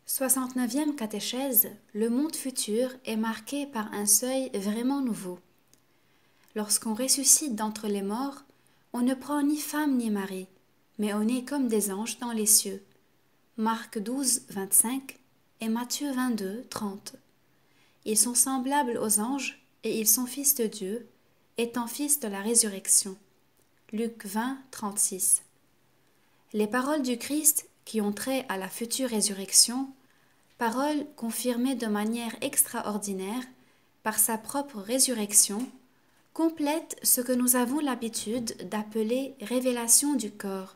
69e catéchèse, le monde futur est marqué par un seuil vraiment nouveau. Lorsqu'on ressuscite d'entre les morts, on ne prend ni femme ni mari, mais on est comme des anges dans les cieux. Marc 12, 25 et Matthieu 22, 30. Ils sont semblables aux anges et ils sont fils de Dieu, étant fils de la résurrection. Luc 20, 36. Les paroles du Christ qui ont trait à la future résurrection, paroles confirmées de manière extraordinaire par sa propre résurrection, complètent ce que nous avons l'habitude d'appeler révélation du corps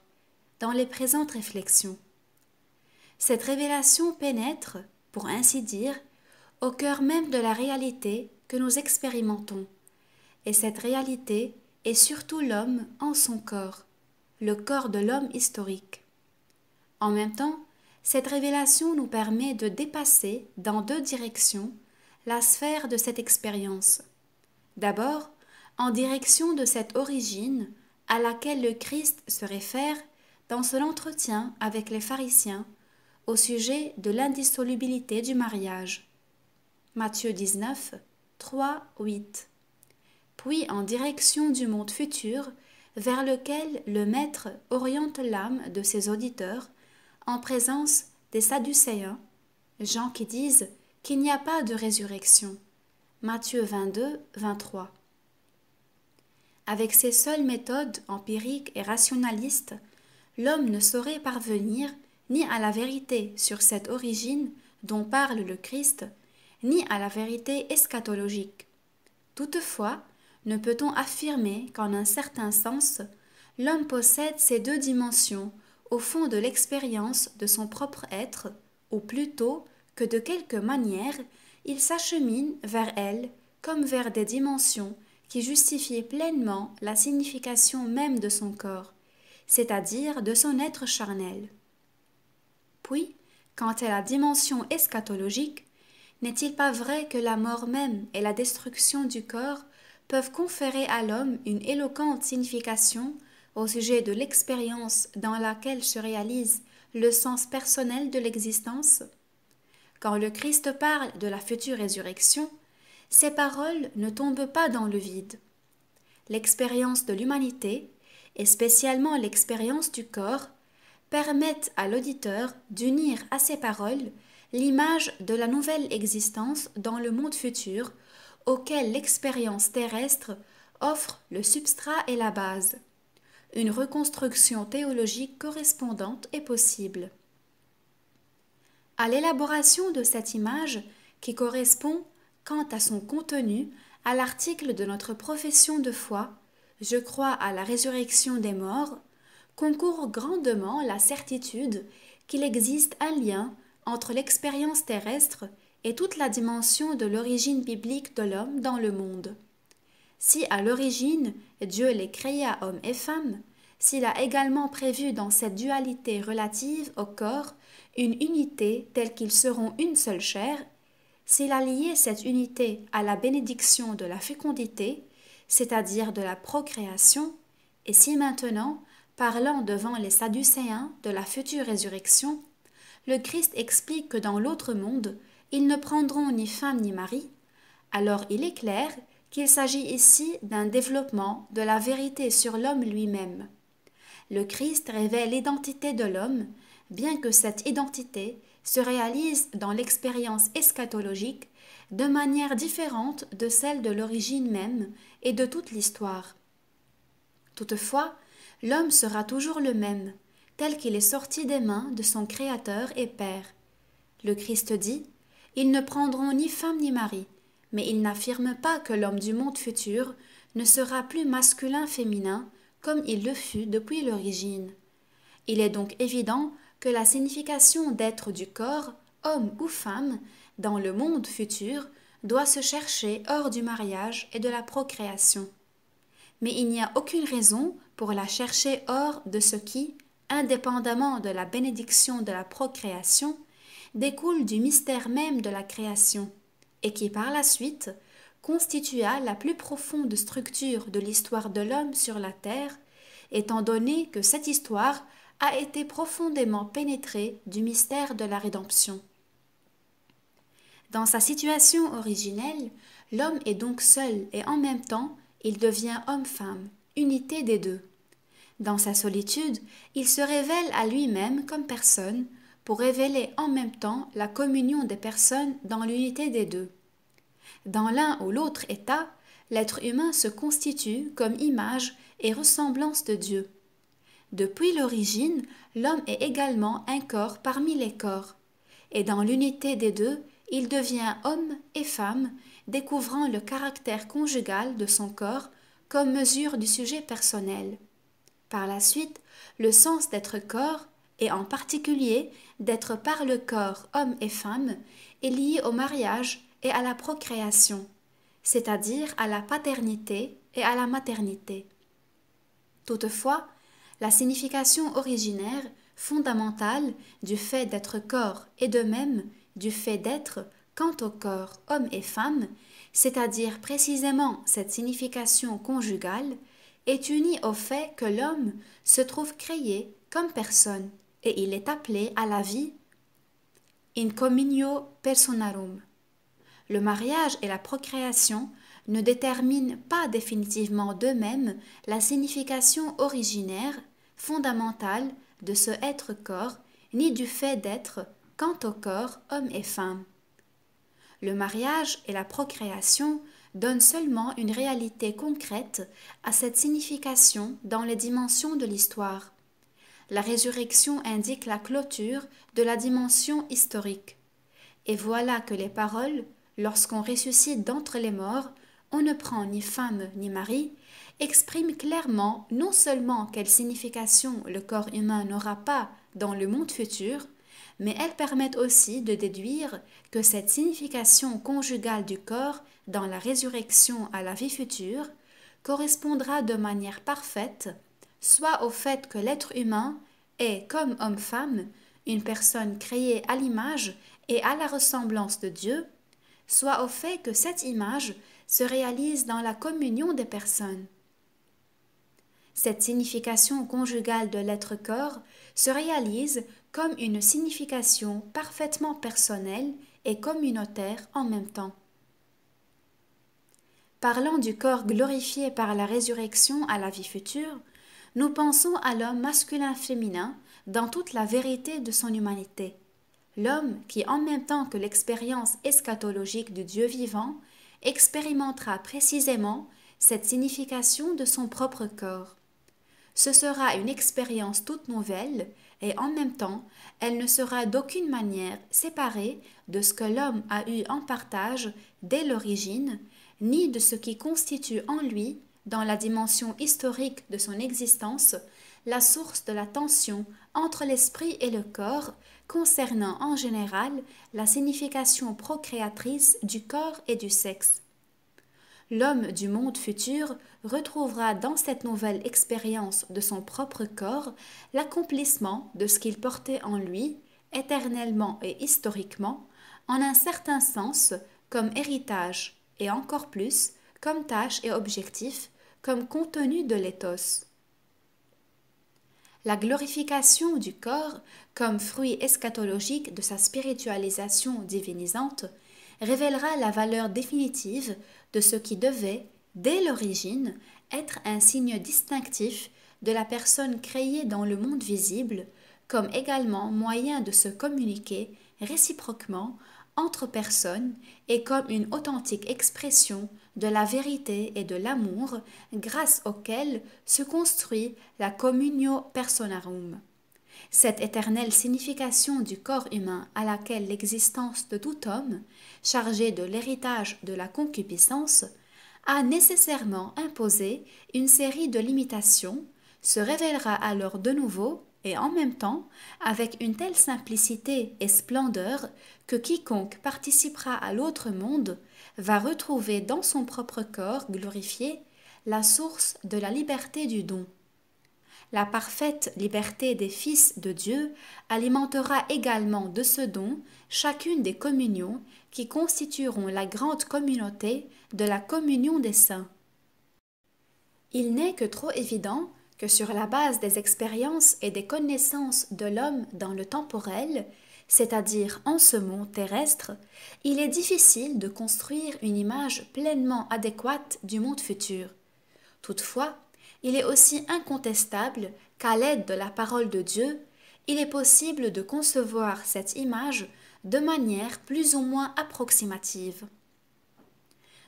dans les présentes réflexions. Cette révélation pénètre, pour ainsi dire, au cœur même de la réalité que nous expérimentons, et cette réalité est surtout l'homme en son corps, le corps de l'homme historique. En même temps, cette révélation nous permet de dépasser dans deux directions la sphère de cette expérience. D'abord, en direction de cette origine à laquelle le Christ se réfère dans son entretien avec les pharisiens au sujet de l'indissolubilité du mariage. Matthieu 19, 3, 8. Puis en direction du monde futur vers lequel le Maître oriente l'âme de ses auditeurs en présence des Sadducéens, gens qui disent qu'il n'y a pas de résurrection. Matthieu 22, 23. Avec ses seules méthodes empiriques et rationalistes, l'homme ne saurait parvenir ni à la vérité sur cette origine dont parle le Christ, ni à la vérité eschatologique. Toutefois, ne peut-on affirmer qu'en un certain sens, l'homme possède ces deux dimensions au fond de l'expérience de son propre être, ou plutôt que de quelque manière, il s'achemine vers elles comme vers des dimensions qui justifient pleinement la signification même de son corps, c'est-à-dire de son être charnel. Puis, quant à la dimension eschatologique, n'est-il pas vrai que la mort même et la destruction du corps peuvent conférer à l'homme une éloquente signification au sujet de l'expérience dans laquelle se réalise le sens personnel de l'existence? Quand le Christ parle de la future résurrection, ces paroles ne tombent pas dans le vide. L'expérience de l'humanité, et spécialement l'expérience du corps, permettent à l'auditeur d'unir à ces paroles l'image de la nouvelle existence dans le monde futur auquel l'expérience terrestre offre le substrat et la base. Une reconstruction théologique correspondante est possible. À l'élaboration de cette image, qui correspond, quant à son contenu, à l'article de notre profession de foi, je crois à la résurrection des morts, concourt grandement la certitude qu'il existe un lien entre l'expérience terrestre et toute la dimension de l'origine biblique de l'homme dans le monde. Si à l'origine Dieu les créa hommes et femmes, s'il a également prévu dans cette dualité relative au corps une unité telle qu'ils seront une seule chair, s'il a lié cette unité à la bénédiction de la fécondité, c'est-à-dire de la procréation, et si maintenant, parlant devant les Sadducéens de la future résurrection, le Christ explique que dans l'autre monde, ils ne prendront ni femme ni mari, alors il est clair qu'il s'agit ici d'un développement de la vérité sur l'homme lui-même. Le Christ révèle l'identité de l'homme, bien que cette identité se réalise dans l'expérience eschatologique de manière différente de celle de l'origine même et de toute l'histoire. Toutefois, l'homme sera toujours le même, tel qu'il est sorti des mains de son Créateur et Père. Le Christ dit « Ils ne prendront ni femme ni mari », mais il n'affirme pas que l'homme du monde futur ne sera plus masculin-féminin comme il le fut depuis l'origine. Il est donc évident que la signification d'être du corps, homme ou femme, dans le monde futur, doit se chercher hors du mariage et de la procréation. Mais il n'y a aucune raison pour la chercher hors de ce qui, indépendamment de la bénédiction de la procréation, découle du mystère même de la création, et qui par la suite constitua la plus profonde structure de l'histoire de l'homme sur la terre, étant donné que cette histoire a été profondément pénétrée du mystère de la rédemption. Dans sa situation originelle, l'homme est donc seul et en même temps, il devient homme-femme, unité des deux. Dans sa solitude, il se révèle à lui-même comme personne pour révéler en même temps la communion des personnes dans l'unité des deux. Dans l'un ou l'autre état, l'être humain se constitue comme image et ressemblance de Dieu. Depuis l'origine, l'homme est également un corps parmi les corps, et dans l'unité des deux, il devient homme et femme, découvrant le caractère conjugal de son corps comme mesure du sujet personnel. Par la suite, le sens d'être corps, et en particulier d'être par le corps homme et femme, est lié au mariage et à la procréation, c'est-à-dire à la paternité et à la maternité. Toutefois, la signification originaire, fondamentale du fait d'être corps et de même du fait d'être quant au corps homme et femme, c'est-à-dire précisément cette signification conjugale, est unie au fait que l'homme se trouve créé comme personne et il est appelé à la vie in communio personarum. Le mariage et la procréation ne déterminent pas définitivement d'eux-mêmes la signification originaire, fondamentale de ce être corps, ni du fait d'être quant au corps homme et femme. Le mariage et la procréation donnent seulement une réalité concrète à cette signification dans les dimensions de l'histoire. La résurrection indique la clôture de la dimension historique. Et voilà que les paroles, lorsqu'on ressuscite d'entre les morts, on ne prend ni femme ni mari, expriment clairement non seulement quelle signification le corps humain n'aura pas dans le monde futur, mais elles permettent aussi de déduire que cette signification conjugale du corps dans la résurrection à la vie future correspondra de manière parfaite soit au fait que l'être humain est, comme homme-femme, une personne créée à l'image et à la ressemblance de Dieu, soit au fait que cette image se réalise dans la communion des personnes. Cette signification conjugale de l'être corps se réalise comme une signification parfaitement personnelle et communautaire en même temps. Parlant du corps glorifié par la résurrection à la vie future, nous pensons à l'homme masculin-féminin dans toute la vérité de son humanité. L'homme qui, en même temps que l'expérience eschatologique du Dieu vivant, expérimentera précisément cette signification de son propre corps. Ce sera une expérience toute nouvelle et en même temps, elle ne sera d'aucune manière séparée de ce que l'homme a eu en partage dès l'origine, ni de ce qui constitue en lui, dans la dimension historique de son existence, la source de la tension entre l'esprit et le corps, concernant en général la signification procréatrice du corps et du sexe. L'homme du monde futur retrouvera dans cette nouvelle expérience de son propre corps l'accomplissement de ce qu'il portait en lui, éternellement et historiquement, en un certain sens comme héritage et encore plus comme tâche et objectif, comme contenu de l'éthos. La glorification du corps comme fruit eschatologique de sa spiritualisation divinisante révélera la valeur définitive de ce qui devait, dès l'origine, être un signe distinctif de la personne créée dans le monde visible, comme également moyen de se communiquer réciproquement entre personnes et comme une authentique expression de la vérité et de l'amour grâce auquel se construit la communio personarum. Cette éternelle signification du corps humain à laquelle l'existence de tout homme, chargé de l'héritage de la concupiscence, a nécessairement imposé une série de limitations, se révélera alors de nouveau et en même temps avec une telle simplicité et splendeur que quiconque participera à l'autre monde va retrouver dans son propre corps glorifié la source de la liberté du don. La parfaite liberté des fils de Dieu alimentera également de ce don chacune des communions qui constitueront la grande communauté de la communion des saints. Il n'est que trop évident que sur la base des expériences et des connaissances de l'homme dans le temporel, c'est-à-dire en ce monde terrestre, il est difficile de construire une image pleinement adéquate du monde futur. Toutefois, il est aussi incontestable qu'à l'aide de la parole de Dieu, il est possible de concevoir cette image de manière plus ou moins approximative.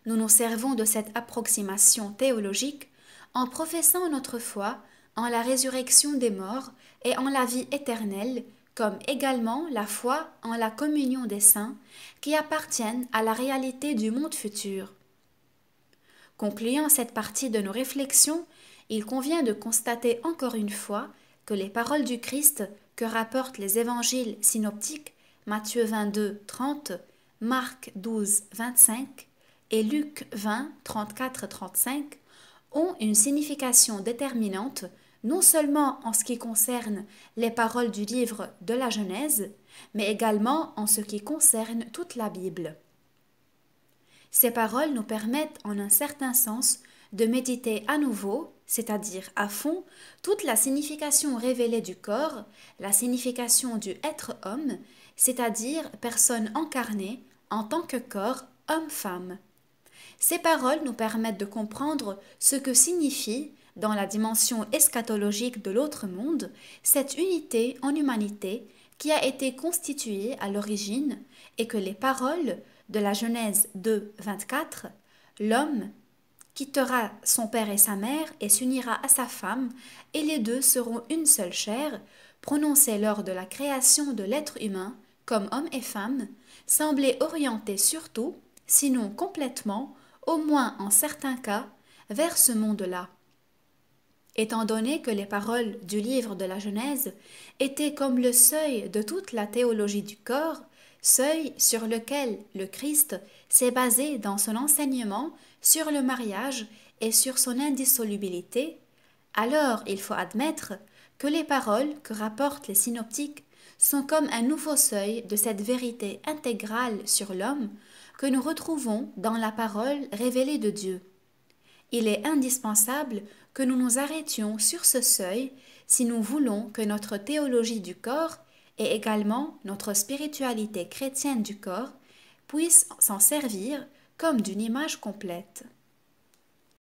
Nous nous servons de cette approximation théologique en professant notre foi en la résurrection des morts et en la vie éternelle, comme également la foi en la communion des saints qui appartiennent à la réalité du monde futur. Concluant cette partie de nos réflexions, il convient de constater encore une fois que les paroles du Christ que rapportent les évangiles synoptiques Matthieu 22, 30, Marc 12, 25 et Luc 20, 34, 35 ont une signification déterminante non seulement en ce qui concerne les paroles du livre de la Genèse, mais également en ce qui concerne toute la Bible. Ces paroles nous permettent en un certain sens de méditer à nouveau, c'est-à-dire à fond, toute la signification révélée du corps, la signification du être homme, c'est-à-dire personne incarnée en tant que corps homme-femme. Ces paroles nous permettent de comprendre ce que signifie, dans la dimension eschatologique de l'autre monde, cette unité en humanité qui a été constituée à l'origine et que les paroles de la Genèse 2, 24, l'homme quittera son père et sa mère et s'unira à sa femme, et les deux seront une seule chair, prononcées lors de la création de l'être humain comme homme et femme, semblaient orientées surtout, sinon complètement, au moins en certains cas, vers ce monde-là. Étant donné que les paroles du livre de la Genèse étaient comme le seuil de toute la théologie du corps, seuil sur lequel le Christ s'est basé dans son enseignement sur le mariage et sur son indissolubilité, alors il faut admettre que les paroles que rapportent les synoptiques sont comme un nouveau seuil de cette vérité intégrale sur l'homme que nous retrouvons dans la parole révélée de Dieu. Il est indispensable que nous nous arrêtions sur ce seuil si nous voulons que notre théologie du corps et également notre spiritualité chrétienne du corps puissent s'en servir comme d'une image complète.